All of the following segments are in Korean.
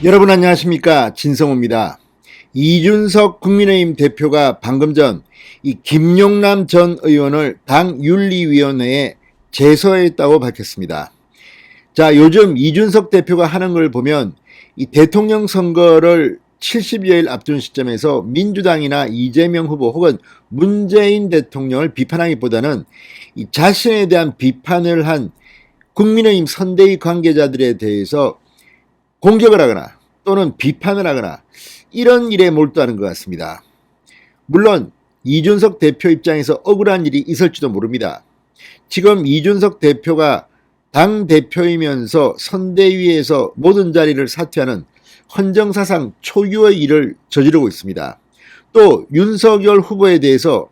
여러분 안녕하십니까, 진성호입니다. 이준석 국민의힘 대표가 방금 전 이 김용남 전 의원을 당 윤리위원회에 제소했다고 밝혔습니다. 자, 요즘 이준석 대표가 하는 걸 보면 이 대통령 선거를 70여일 앞둔 시점에서 민주당이나 이재명 후보 혹은 문재인 대통령을 비판하기보다는 이 자신에 대한 비판을 한 국민의힘 선대위 관계자들에 대해서 공격을 하거나 또는 비판을 하거나 이런 일에 몰두하는 것 같습니다. 물론 이준석 대표 입장에서 억울한 일이 있을지도 모릅니다. 지금 이준석 대표가 당대표이면서 선대위에서 모든 자리를 사퇴하는 헌정사상 초유의 일을 저지르고 있습니다. 또 윤석열 후보에 대해서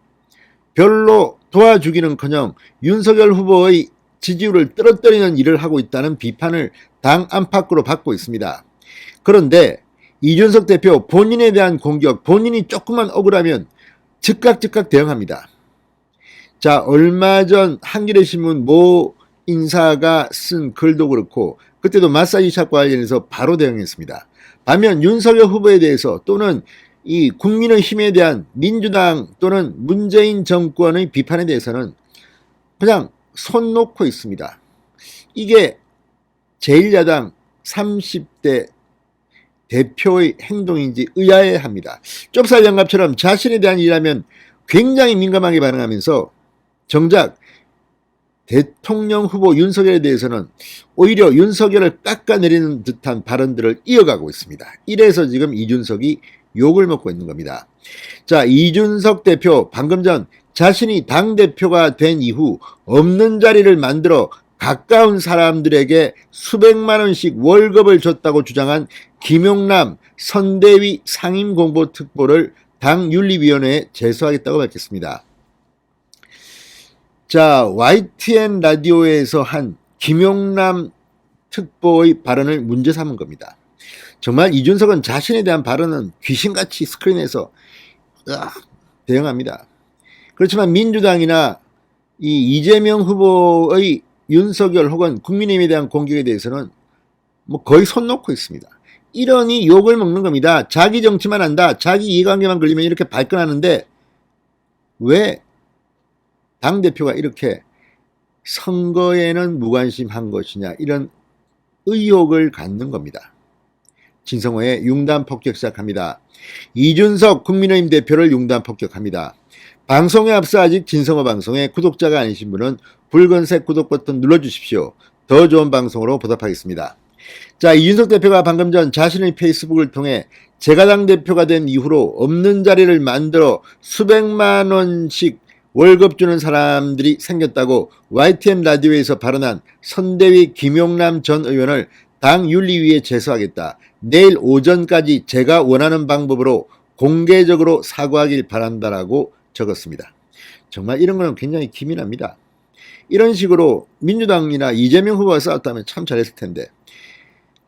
별로 도와주기는커녕 윤석열 후보의 지지율을 떨어뜨리는 일을 하고 있다는 비판을 당 안팎으로 받고 있습니다. 그런데 이준석 대표 본인에 대한 공격, 본인이 조금만 억울하면 즉각 대응합니다. 자, 얼마 전 한겨레신문 모 인사가 쓴 글도 그렇고 그때도 마사지샵과 관련해서 바로 대응했습니다. 반면 윤석열 후보에 대해서 또는 이 국민의힘에 대한 민주당 또는 문재인 정권의 비판에 대해서는 그냥 손 놓고 있습니다. 이게 제1야당 30대 대표의 행동인지 의아해합니다. 좁쌀 영감처럼 자신에 대한 일이라면 굉장히 민감하게 반응하면서 정작 대통령 후보 윤석열에 대해서는 오히려 윤석열을 깎아내리는 듯한 발언들을 이어가고 있습니다. 이래서 지금 이준석이 욕을 먹고 있는 겁니다. 자, 이준석 대표 방금 전 자신이 당대표가 된 이후 없는 자리를 만들어 가까운 사람들에게 수백만 원씩 월급을 줬다고 주장한 김용남 선대위 상임공보특보를 당 윤리위원회에 제소하겠다고 밝혔습니다. 자, YTN 라디오에서 한 김용남 특보의 발언을 문제 삼은 겁니다. 정말 이준석은 자신에 대한 발언은 귀신같이 스크린에서 대응합니다. 그렇지만 민주당이나 이 이재명 후보의 윤석열 혹은 국민의힘에 대한 공격에 대해서는 뭐 거의 손 놓고 있습니다. 이러니 욕을 먹는 겁니다. 자기 정치만 한다, 자기 이해관계만 걸리면 이렇게 발끈하는데 왜 당대표가 이렇게 선거에는 무관심한 것이냐, 이런 의혹을 갖는 겁니다. 진성호의 융단 폭격 시작합니다. 이준석 국민의힘 대표를 융단 폭격합니다. 방송에 앞서 아직 진성호 방송에 구독자가 아니신 분은 붉은색 구독 버튼 눌러주십시오. 더 좋은 방송으로 보답하겠습니다. 자, 이준석 대표가 방금 전 자신의 페이스북을 통해 제가 당대표가 된 이후로 없는 자리를 만들어 수백만 원씩 월급 주는 사람들이 생겼다고 YTN 라디오에서 발언한 선대위 김용남 전 의원을 당 윤리위에 제소하겠다. 내일 오전까지 제가 원하는 방법으로 공개적으로 사과하길 바란다라고 적었습니다. 정말 이런 거는 굉장히 기민합니다. 이런 식으로 민주당이나 이재명 후보가 싸웠다면 참 잘했을 텐데,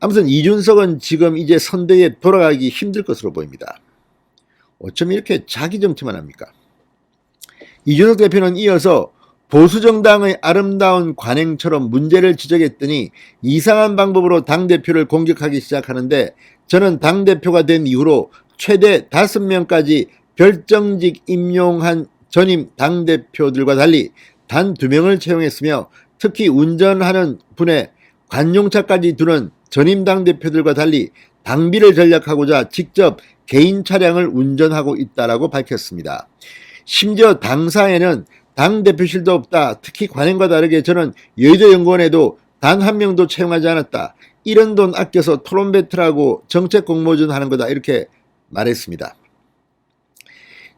아무튼 이준석은 지금 이제 선대위에 돌아가기 힘들 것으로 보입니다. 어쩜 이렇게 자기 정치만 합니까? 이준석 대표는 이어서 보수정당의 아름다운 관행처럼 문제를 지적했더니 이상한 방법으로 당대표를 공격하기 시작하는데, 저는 당대표가 된 이후로 최대 5명까지 별정직 임용한 전임 당대표들과 달리 단 2명을 채용했으며, 특히 운전하는 분에 관용차까지 두는 전임 당대표들과 달리 당비를 전략하고자 직접 개인 차량을 운전하고 있다라고 밝혔습니다. 심지어 당사에는 당대표실도 없다. 특히 관행과 다르게 저는 여의도 연구원에도 단 1명도 채용하지 않았다. 이런 돈 아껴서 토론 배틀하고 정책 공모전 하는 거다. 이렇게 말했습니다.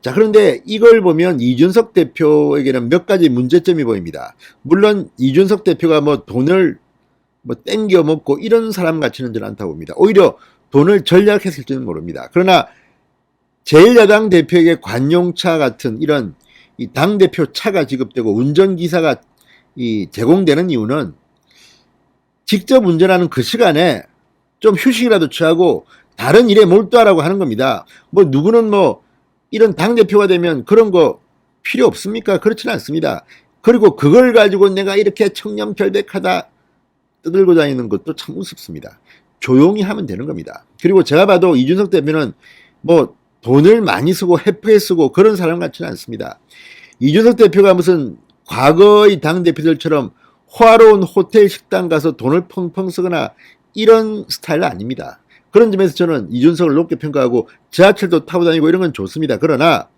자, 그런데 이걸 보면 이준석 대표에게는 몇 가지 문제점이 보입니다. 물론 이준석 대표가 뭐 돈을 땡겨 먹고 이런 사람 같지는 저는 않다고 봅니다. 오히려 돈을 전략했을지는 모릅니다. 그러나 제1야당 대표에게 관용차 같은 이런 이 당대표 차가 지급되고 운전기사가 제공되는 이유는 직접 운전하는 그 시간에 좀 휴식이라도 취하고 다른 일에 몰두하라고 하는 겁니다. 누구는 이런 당대표가 되면 그런 거 필요 없습니까? 그렇지는 않습니다. 그리고 그걸 가지고 내가 이렇게 청렴결백하다 떠들고 다니는 것도 참 우습습니다. 조용히 하면 되는 겁니다. 그리고 제가 봐도 이준석 대표는 뭐 돈을 많이 쓰고 헤프게 쓰고 그런 사람 같지는 않습니다. 이준석 대표가 무슨 과거의 당대표들처럼 호화로운 호텔 식당 가서 돈을 펑펑 쓰거나 이런 스타일은 아닙니다. 그런 점에서 저는 이준석을 높게 평가하고 지하철도 타고 다니고 이런 건 좋습니다. 그러나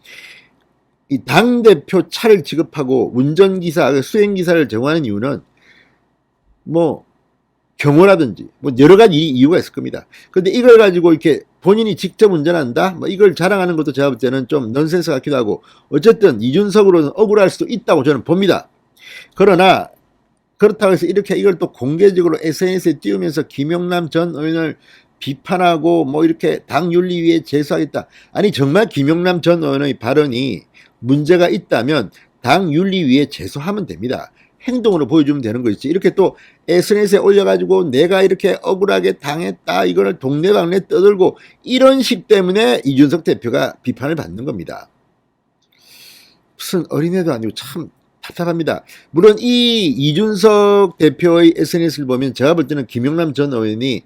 이 당대표 차를 지급하고 운전기사, 수행기사를 정하는 이유는 뭐 경호라든지 뭐 여러 가지 이유가 있을 겁니다. 그런데 이걸 가지고 이렇게 본인이 직접 운전한다? 뭐 이걸 자랑하는 것도 제가 볼 때는 좀 넌센스 같기도 하고 어쨌든 이준석으로는 억울할 수도 있다고 저는 봅니다. 그러나 그렇다고 해서 이렇게 이걸 또 공개적으로 SNS에 띄우면서 김용남 전 의원을 비판하고 뭐 이렇게 당윤리위에 제소하겠다. 아니 정말 김용남 전 의원의 발언이 문제가 있다면 당윤리위에 제소하면 됩니다. 행동으로 보여주면 되는 거지. 이렇게 또 SNS에 올려가지고 내가 이렇게 억울하게 당했다. 이거를 동네방네 떠들고 이런 식 때문에 이준석 대표가 비판을 받는 겁니다. 무슨 어린애도 아니고 참 답답합니다. 물론 이 이준석 대표의 SNS를 보면 제가 볼 때는 김용남 전 의원이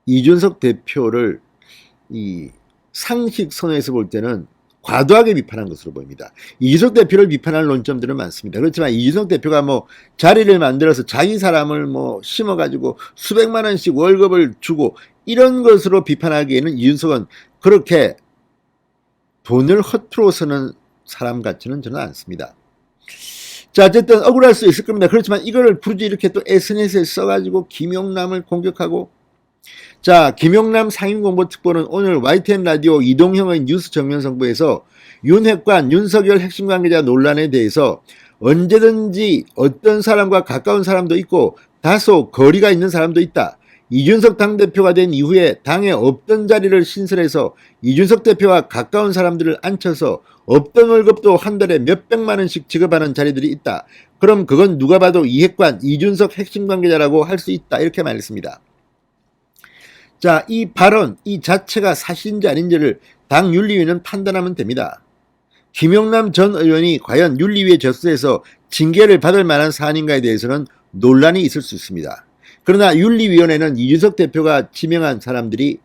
이준석 대표를 이 상식 선에서 볼 때는 과도하게 비판한 것으로 보입니다. 이준석 대표를 비판할 논점들은 많습니다. 그렇지만 이준석 대표가 뭐 자리를 만들어서 자기 사람을 뭐 심어가지고 수백만 원씩 월급을 주고 이런 것으로 비판하기에는 이준석은 그렇게 돈을 허투루 쓰는 사람 같지는 저는 않습니다. 자, 어쨌든 억울할 수 있을 겁니다. 그렇지만 이거를 굳이 이렇게 또 SNS에 써가지고 김용남을 공격하고 자, 김용남 상임공보특보는 오늘 YTN 라디오 이동형의 뉴스 정면성부에서 윤핵관, 윤석열 핵심 관계자 논란에 대해서 언제든지 어떤 사람과 가까운 사람도 있고 다소 거리가 있는 사람도 있다. 이준석 당대표가 된 이후에 당에 없던 자리를 신설해서 이준석 대표와 가까운 사람들을 앉혀서 없던 월급도 한 달에 몇백만 원씩 지급하는 자리들이 있다. 그럼 그건 누가 봐도 이핵관, 이준석 핵심 관계자라고 할 수 있다. 이렇게 말했습니다. 자, 이 발언, 이 자체가 사실인지 아닌지를 당 윤리위는 판단하면 됩니다. 김용남 전 의원이 과연 윤리위에 접수해서 징계를 받을 만한 사안인가에 대해서는 논란이 있을 수 있습니다. 그러나 윤리위원회는 이준석 대표가 지명한 사람들이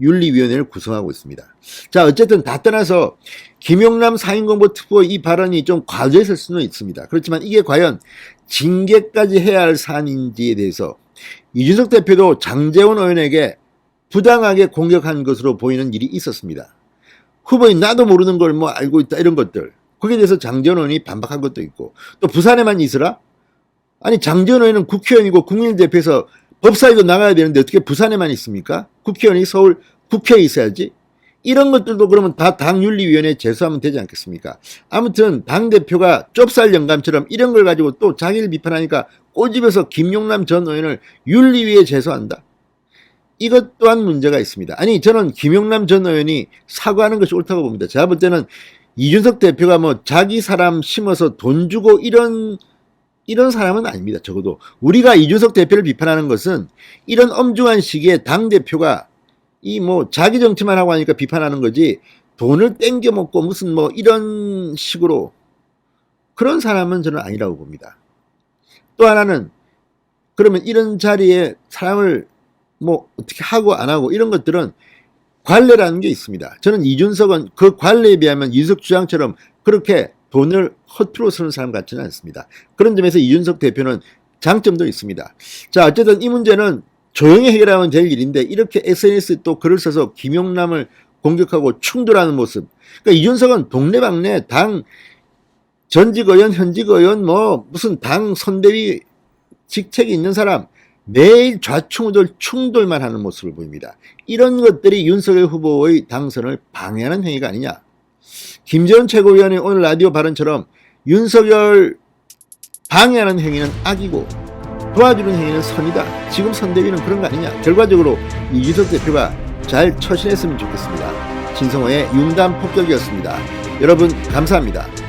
윤리위원회를 구성하고 있습니다. 자, 어쨌든 다 떠나서 김용남 상임공보특보의 이 발언이 좀 과도했을 수는 있습니다. 그렇지만 이게 과연 징계까지 해야 할 사안인지에 대해서 이준석 대표도 장제원 의원에게 부당하게 공격한 것으로 보이는 일이 있었습니다. 후보인 나도 모르는 걸 뭐 알고 있다 이런 것들. 거기에 대해서 장제원 의원이 반박한 것도 있고 또 부산에만 있으라? 아니 장제원 의원은 국회의원이고 국민대표에서 법사위도 나가야 되는데 어떻게 부산에만 있습니까? 국회의원이 서울 국회에 있어야지. 이런 것들도 그러면 다 당윤리위원회에 제소하면 되지 않겠습니까? 아무튼 당대표가 좁쌀 영감처럼 이런 걸 가지고 또 자기를 비판하니까 꼬집어서 김용남 전 의원을 윤리위에 제소한다. 이것 또한 문제가 있습니다. 아니 저는 김용남 전 의원이 사과하는 것이 옳다고 봅니다. 제가 볼 때는 이준석 대표가 뭐 자기 사람 심어서 돈 주고 이런 사람은 아닙니다. 적어도 우리가 이준석 대표를 비판하는 것은 이런 엄중한 시기에 당대표가 이 뭐 자기 정치만 하고 하니까 비판하는 거지 돈을 땡겨 먹고 무슨 뭐 이런 식으로 그런 사람은 저는 아니라고 봅니다. 또 하나는 그러면 이런 자리에 사람을 뭐 어떻게 하고 안 하고 이런 것들은 관례라는 게 있습니다. 저는 이준석은 그 관례에 비하면 이준석 주장처럼 그렇게 돈을 허투루 쓰는 사람 같지는 않습니다. 그런 점에서 이준석 대표는 장점도 있습니다. 자, 어쨌든 이 문제는 조용히 해결하면 될 일인데 이렇게 SNS에 또 글을 써서 김용남을 공격하고 충돌하는 모습. 그러니까 이준석은 동네방네 당 전직 의원, 현직 의원 뭐 무슨 당 선대위 직책이 있는 사람 매일 좌충우돌 충돌만 하는 모습을 보입니다. 이런 것들이 윤석열 후보의 당선을 방해하는 행위가 아니냐. 김재원 최고위원의 오늘 라디오 발언처럼 윤석열 방해하는 행위는 악이고 도와주는 행위는 선이다. 지금 선대위는 그런 거 아니냐. 결과적으로 이준석 대표가 잘 처신했으면 좋겠습니다. 진성호의 융단 폭격이었습니다. 여러분 감사합니다.